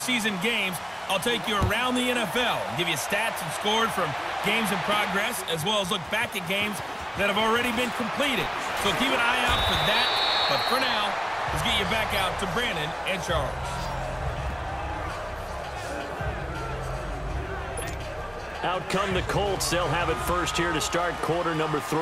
season games, I'll take you around the NFL and give you stats and scores from games in progress, as well as look back at games that have already been completed. So keep an eye out for that. But for now, let's get you back out to Brandon and Charles. Out come the Colts. They'll have it first here to start quarter number 3.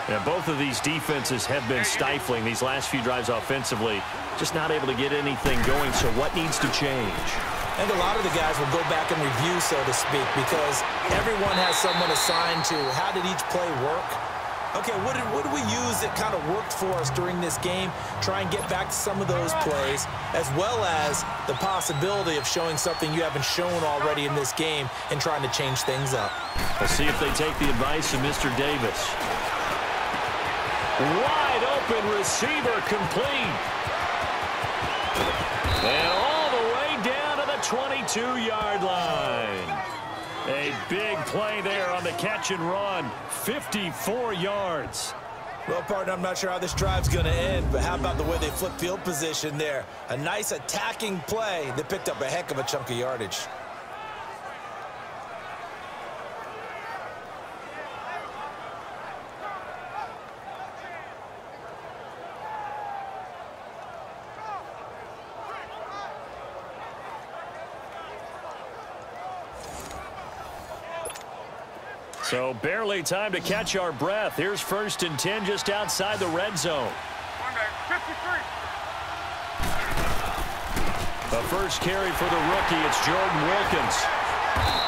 And both of these defenses have been stifling these last few drives offensively. Just not able to get anything going. So what needs to change? And a lot of the guys will go back and review, so to speak, because everyone has someone assigned to how did each play work. Okay, what did we use that kind of worked for us during this game? Try and get back to some of those plays, as well as the possibility of showing something you haven't shown already in this game and trying to change things up. We'll see if they take the advice of Mr. Davis. Wide open receiver complete. And all the way down to the 22-yard line. A big play there on the catch and run. 54 yards. Well, partner, I'm not sure how this drive's going to end, but how about the way they flip field position there? A nice attacking play that picked up a heck of a chunk of yardage. So barely time to catch our breath. Here's 1st and 10 just outside the red zone. The first carry for the rookie, it's Jordan Wilkins.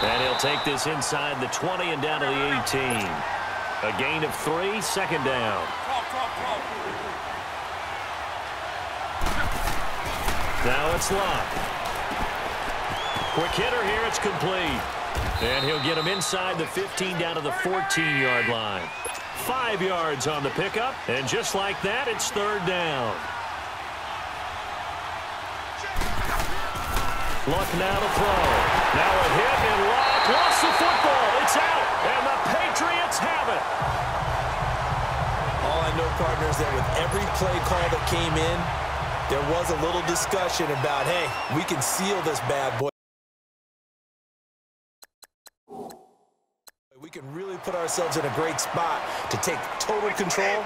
And he'll take this inside the 20 and down to the 18. A gain of 3, 2nd down. Now it's Locke. Quick hitter here, it's complete. And he'll get him inside the 15 down to the 14-yard line. 5 yards on the pickup, and just like that, it's 3rd down. Luck now to throw. Now a hit, and Luck lost the football. It's out, and the Patriots have it. All I know, partners, that with every play call that came in, there was a little discussion about, hey, we can seal this bad boy. We can really put ourselves in a great spot to take total control,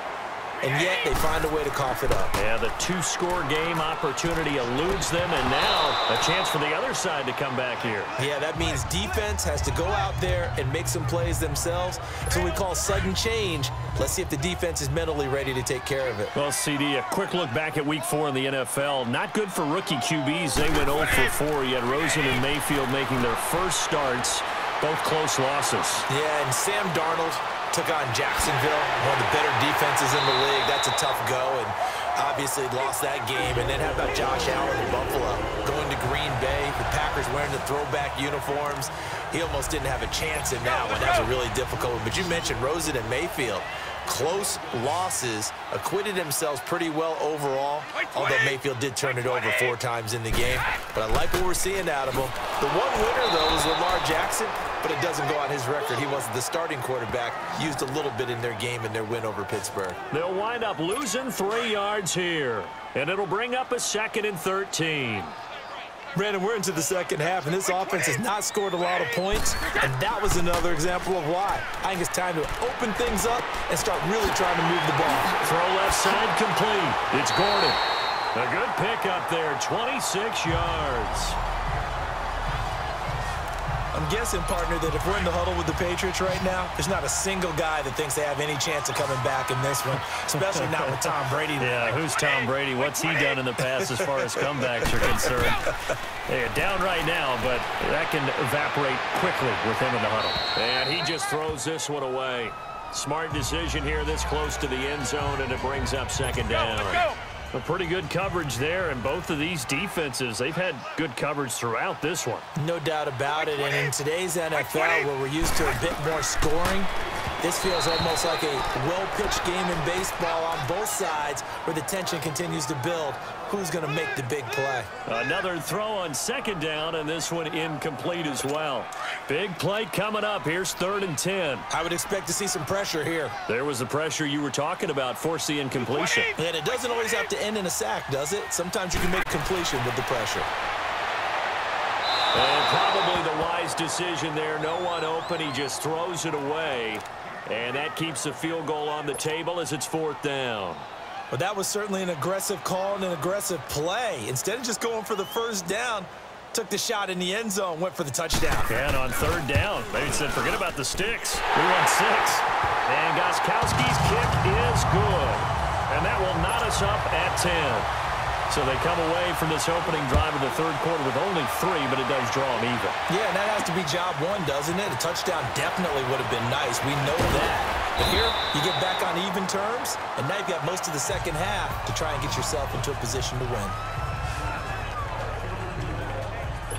and yet they find a way to cough it up. Yeah, the 2-score game opportunity eludes them, and now a chance for the other side to come back here. Yeah, that means defense has to go out there and make some plays themselves. So we call sudden change. Let's see if the defense is mentally ready to take care of it. Well, CD, a quick look back at Week 4 in the NFL. Not good for rookie QBs. They went 0 for 4. You had Rosen and Mayfield making their first starts. Both close losses. Yeah, and Sam Darnold took on Jacksonville, one of the better defenses in the league. That's a tough go, and obviously lost that game. And then how about Josh Allen in Buffalo going to Green Bay? The Packers wearing the throwback uniforms. He almost didn't have a chance in that one. That was a really difficult one. But you mentioned Rosen and Mayfield. Close losses, acquitted themselves pretty well overall, although Mayfield did turn it over 4 times in the game. But I like what we're seeing out of him. The one winner, though, is Lamar Jackson, but it doesn't go on his record. He wasn't the starting quarterback, used a little bit in their game in their win over Pittsburgh. They'll wind up losing 3 yards here, and it'll bring up a 2nd and 13. Brandon, we're into the second half, and this offense has not scored a lot of points, and that was another example of why. I think it's time to open things up and start really trying to move the ball. Throw left side complete. It's Gordon. A good pickup there, 26 yards. I'm guessing, partner, that if we're in the huddle with the Patriots right now, there's not a single guy that thinks they have any chance of coming back in this one, especially not with Tom Brady. Yeah, who's Tom Brady? What's he done in the past as far as comebacks are concerned? They're down right now, but that can evaporate quickly with him in the huddle. And he just throws this one away. Smart decision here this close to the end zone, and it brings up 2nd down. Let's go. A pretty good coverage there, and both of these defenses, they've had good coverage throughout this one. No doubt about it, and in today's NFL, where we're used to a bit more scoring, this feels almost like a well-pitched game in baseball on both sides where the tension continues to build. Who's going to make the big play? Another throw on 2nd down, and this one incomplete as well. Big play coming up. Here's 3rd and 10. I would expect to see some pressure here. There was the pressure you were talking about, force the incompletion. And it doesn't always have to end in a sack, does it? Sometimes you can make completion with the pressure. Wise decision there. No one open. He just throws it away. And that keeps the field goal on the table as it's 4th down. Well, that was certainly an aggressive call and an aggressive play. Instead of just going for the first down, took the shot in the end zone, went for the touchdown. And on 3rd down, they said, forget about the sticks. We want 6. And Gostkowski's kick is good. And that will knot us up at 10. So they come away from this opening drive of the 3rd quarter with only 3, but it does draw them even. Yeah, and that has to be job 1, doesn't it? A touchdown definitely would have been nice. We know that. But here, you get back on even terms, and now you've got most of the second half to try and get yourself into a position to win.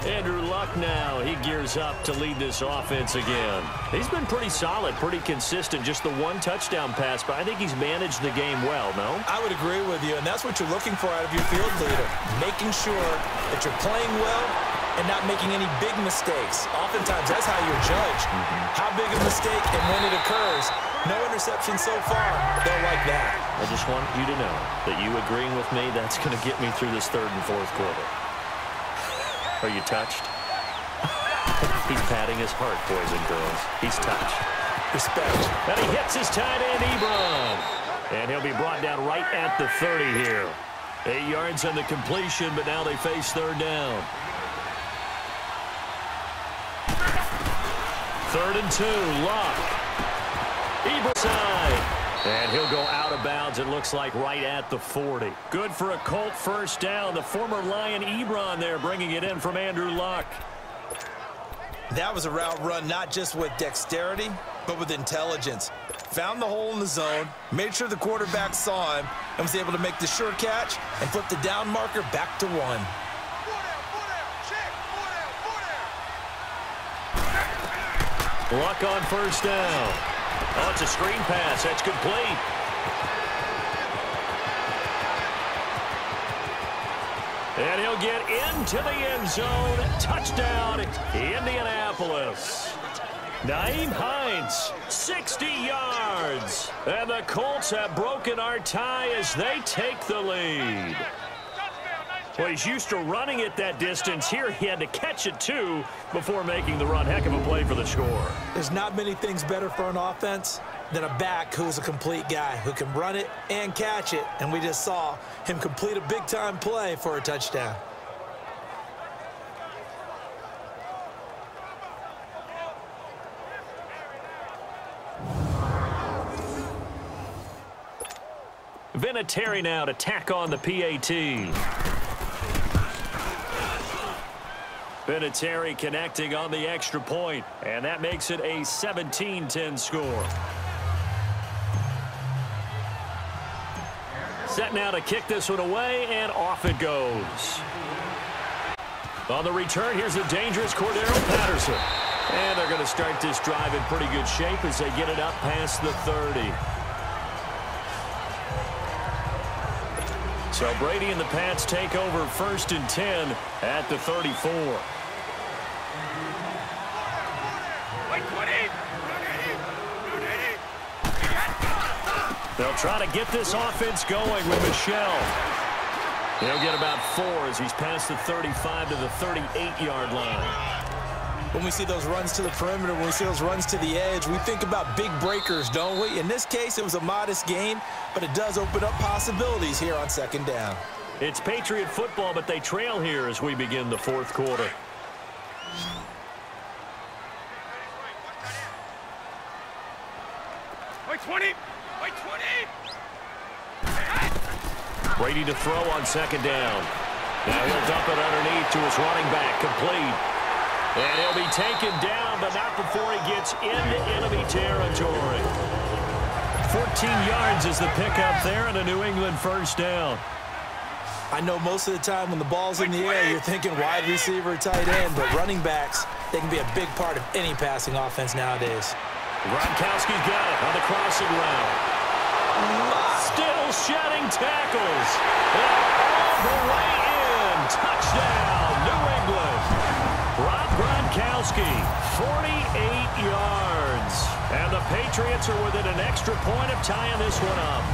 Andrew Luck now, he gears up to lead this offense again. He's been pretty solid, pretty consistent, just the 1 touchdown pass, but I think he's managed the game well, no? I would agree with you, and that's what you're looking for out of your field leader, making sure that you're playing well and not making any big mistakes. Oftentimes, that's how you're judged. How big a mistake and when it occurs. No interception so far. They're like that. I just want you to know that you agreeing with me, that's going to get me through this 3rd and 4th quarter. Are you touched? He's patting his heart, boys and girls. He's touched. Respect. And he hits his tight end, Ebron. And he'll be brought down right at the 30 here. 8 yards on the completion, but now they face 3rd down. 3rd and 2, Luck. Ebron side. And he'll go out of bounds, it looks like, right at the 40. Good for a Colt first down. The former Lion Ebron there bringing it in from Andrew Luck. That was a route run not just with dexterity, but with intelligence. Found the hole in the zone, made sure the quarterback saw him, and was able to make the sure catch and flip the down marker back to 1. Luck on first down. Oh, it's a screen pass. That's complete. And he'll get into the end zone. Touchdown, Indianapolis. Nyheim Hines, 60 yards. And the Colts have broken our tie as they take the lead. Well, he's used to running it that distance. Here he had to catch it, too, before making the run. Heck of a play for the score. There's not many things better for an offense than a back who's a complete guy who can run it and catch it. And we just saw him complete a big-time play for a touchdown. Vinatieri now to tack on the PAT. Vinatieri connecting on the extra point, and that makes it a 17-10 score. Set now to kick this one away, and off it goes. On the return, here's a dangerous Cordero Patterson. And they're going to start this drive in pretty good shape as they get it up past the 30. So Brady and the Pats take over 1st and 10 at the 34. They'll try to get this offense going with Michel. He'll get about 4 as he's past the 35 to the 38-yard line. When we see those runs to the perimeter, when we see those runs to the edge, we think about big breakers, don't we? In this case, it was a modest gain, but it does open up possibilities here on 2nd down. It's Patriot football, but they trail here as we begin the 4th quarter. Brady to throw on 2nd down. Now he'll dump it underneath to his running back, complete. And he'll be taken down, but not before he gets into enemy territory. 14 yards is the pickup there, and a New England first down. I know most of the time when the ball's in the air, you're thinking wide receiver, tight end, but running backs, they can be a big part of any passing offense nowadays. Gronkowski's got it on the crossing route. Still shedding tackles. All the way in. Touchdown, New England. Rob Gronkowski, 48 yards. And the Patriots are within an extra point of tying this one up.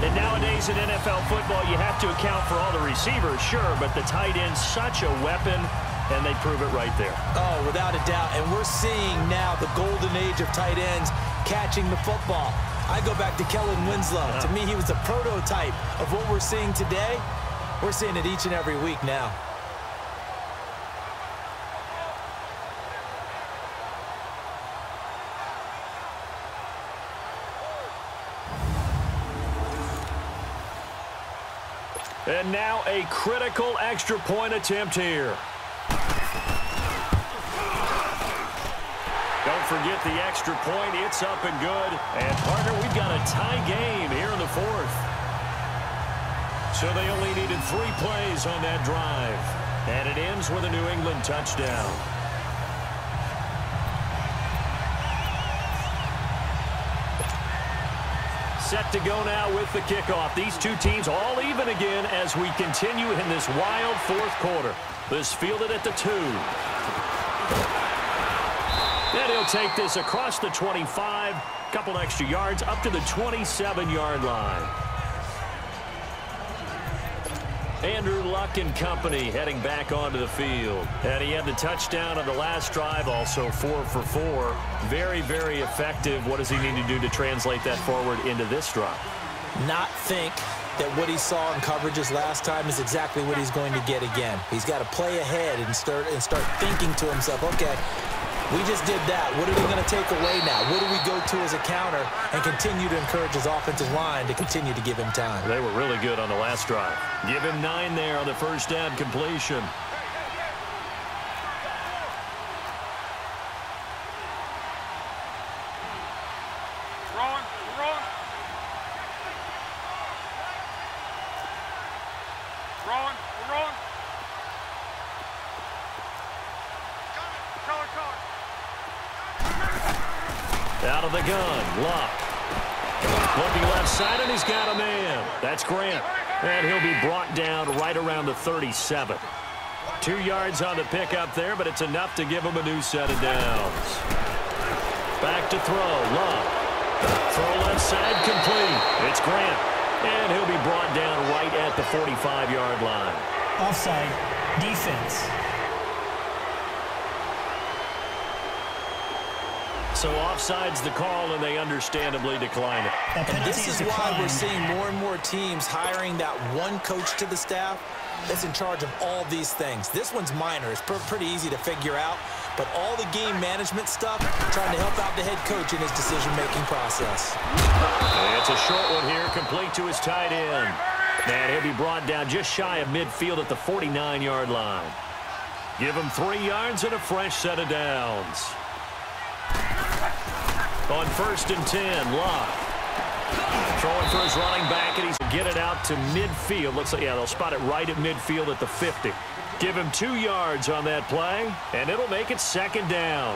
And nowadays in NFL football, you have to account for all the receivers, sure, but the tight end's such a weapon. and they prove it right there. Oh, without a doubt. And we're seeing now the golden age of tight ends catching the football. I go back to Kellen Winslow. To me, he was a prototype of what we're seeing today. We're seeing it each and every week now. And now a critical extra point attempt here. Don't forget the extra point. It's up and good. And, partner, we've got a tie game here in the fourth. So they only needed 3 plays on that drive. And it ends with a New England touchdown. Set to go now with the kickoff. These two teams all even again as we continue in this wild fourth quarter. This fielded at the 2. And he'll take this across the 25, couple extra yards up to the 27-yard line. Andrew Luck and company heading back onto the field. And he had the touchdown on the last drive, also 4 for 4. Very, very effective. What does he need to do to translate that forward into this drive? Not think that what he saw in coverages last time is exactly what he's going to get again. He's got to play ahead and start thinking to himself, okay, we just did that. What are they going to take away now? What do we go to as a counter? And continue to encourage his offensive line to continue to give him time. They were really good on the last drive. Give him 9 there on the first down completion. Out of the gun, Luck. Looking left side, and he's got a man. That's Grant. And he'll be brought down right around the 37. 2 yards on the pickup there, but it's enough to give him a new set of downs. Back to throw, Luck. Throw left side, complete. It's Grant. And he'll be brought down right at the 45-yard line. Offside, defense. So offside's the call, and they understandably decline it. And this is why we're seeing more and more teams hiring that one coach to the staff that's in charge of all these things. This one's minor. It's pretty easy to figure out. But all the game management stuff, trying to help out the head coach in his decision-making process. It's a short one here, complete to his tight end. And he'll be brought down just shy of midfield at the 49-yard line. Give him 3 yards and a fresh set of downs. On 1st and 10, Luck. Throwing for his running back, and he's going to get it out to midfield. Looks like, yeah, they'll spot it right at midfield at the 50. Give him 2 yards on that play, and it'll make it 2nd down.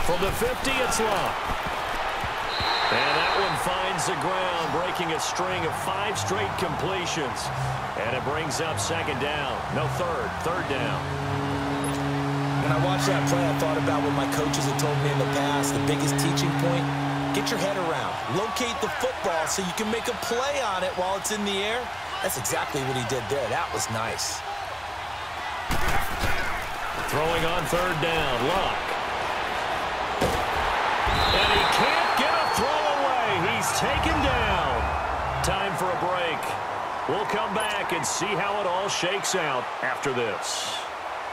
From the 50, it's Luck. And that one finds the ground, breaking a string of 5 straight completions. And it brings up 2nd down. No, third down. When I watched that play, I thought about what my coaches had told me in the past. The biggest teaching point, get your head around. Locate the football so you can make a play on it while it's in the air. That's exactly what he did there. That was nice. Throwing on 3rd down, Luck. And he can't get a throw away. He's taken down. Time for a break. We'll come back and see how it all shakes out after this.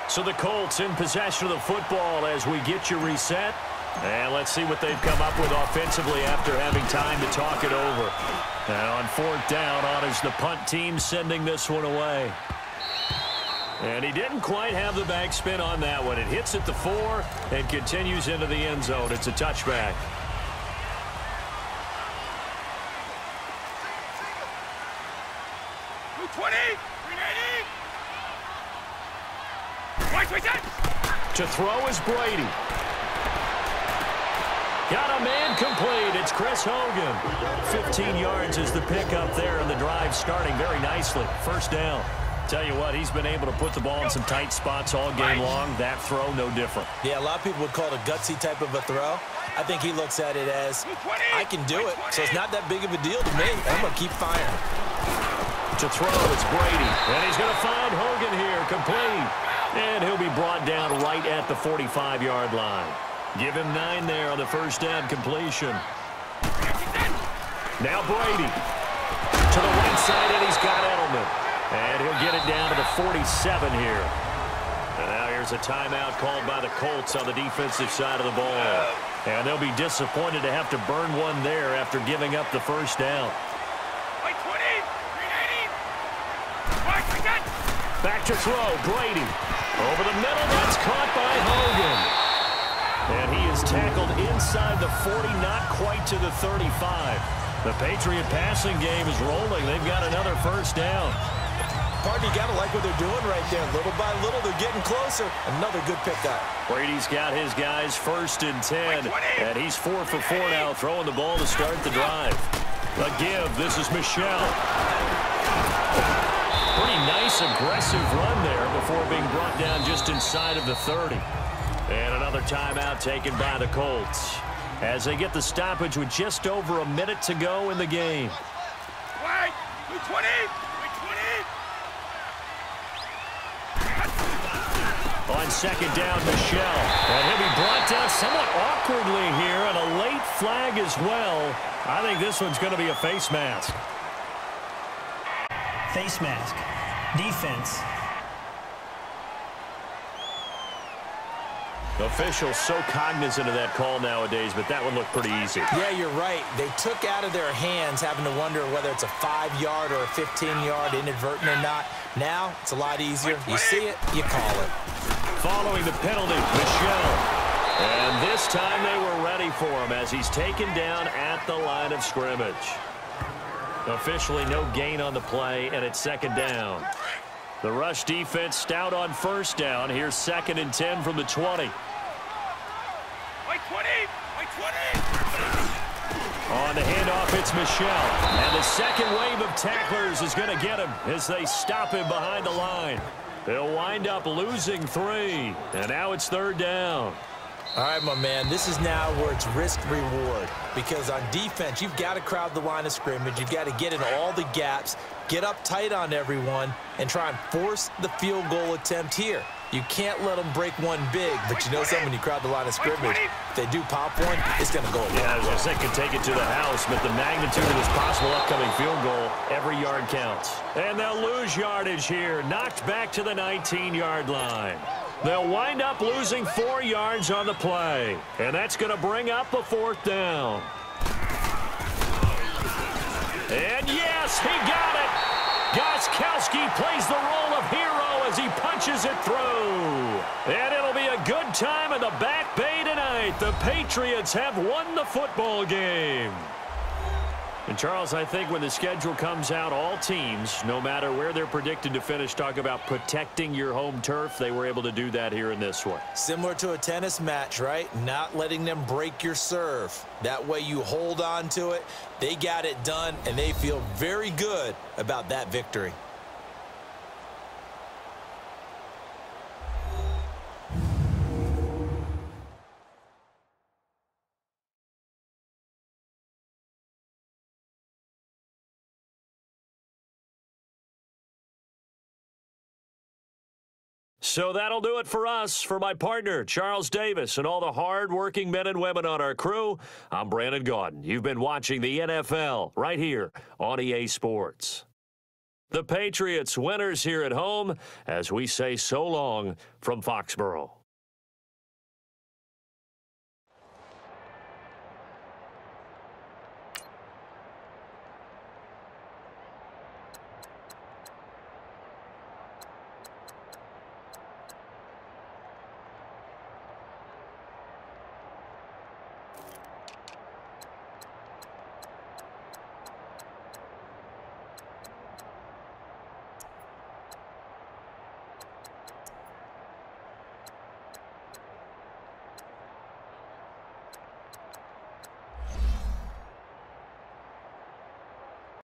So the Colts in possession of the football as we get you reset. And let's see what they've come up with offensively after having time to talk it over. And on 4th down, honors the punt team sending this one away. And he didn't quite have the backspin on that one. It hits at the 4 and continues into the end zone. It's a touchback. To throw is Brady. Got a man complete. It's Chris Hogan. 15 yards is the pickup there, and the drive starting very nicely. 1st down. Tell you what, he's been able to put the ball in some tight spots all game long. That throw, no different. Yeah, a lot of people would call it a gutsy type of a throw. I think he looks at it as, I can do it, so it's not that big of a deal to me. I'm going to keep firing. To throw, it's Brady. And he's going to find Hogan here complete. And he'll be brought down right at the 45-yard line. Give him 9 there on the first down completion. Now Brady to the right side, and he's got Edelman. And he'll get it down to the 47 here. And now here's a timeout called by the Colts on the defensive side of the ball. And they'll be disappointed to have to burn one there after giving up the first down. Back to throw, Brady. Over the middle, that's caught by Hogan. And he is tackled inside the 40, not quite to the 35. The Patriot passing game is rolling. They've got another first down. Partner, you got to like what they're doing right there. Little by little, they're getting closer. Another good pickup. Brady's got his guys 1st and 10, and he's 4 for 4 now, throwing the ball to start the drive. A give. This is Michelle. Pretty nice, aggressive run there before being brought down just inside of the 30. And another timeout taken by the Colts as they get the stoppage with just over a minute to go in the game. On second down, Michelle. And he'll be brought down somewhat awkwardly here, and a late flag as well. I think this one's going to be a face mask. Face mask. Defense. Officials so cognizant of that call nowadays, but that one looked pretty easy. Yeah, you're right. They took out of their hands having to wonder whether it's a 5-yard or a 15-yard, inadvertent or not. Now, it's a lot easier. You see it, you call it. Following the penalty, Michelle. And this time they were ready for him as he's taken down at the line of scrimmage. Officially no gain on the play, and it's second down. The rush defense stout on first down. Here's 2nd and 10 from the 20. On the handoff, it's Michelle. And the second wave of tacklers is going to get him as they stop him behind the line. They'll wind up losing 3. And now it's 3rd down. All right, my man, this is now where it's risk-reward. Because on defense, you've got to crowd the line of scrimmage. You've got to get in all the gaps, get up tight on everyone, and try and force the field goal attempt here. You can't let them break one big, but you know something, when you crowd the line of scrimmage, if they do pop one, it's going to go away. Yeah, I was going to say, could take it to the house, but the magnitude of this possible upcoming field goal, every yard counts. And they'll lose yardage here, knocked back to the 19-yard line. They'll wind up losing 4 yards on the play, and that's going to bring up a 4th down. And yes, he got it. Gostkowski plays the role of hero as he punches it through. And it'll be a good time in the Back Bay tonight. The Patriots have won the football game. And, Charles, I think when the schedule comes out, all teams, no matter where they're predicted to finish, talk about protecting your home turf. They were able to do that here in this one. Similar to a tennis match, right? Not letting them break your serve. That way you hold on to it. They got it done, and they feel very good about that victory. So that'll do it for us. For my partner, Charles Davis, and all the hard-working men and women on our crew, I'm Brandon Gaudin. You've been watching the NFL right here on EA Sports. The Patriots winners here at home as we say so long from Foxborough.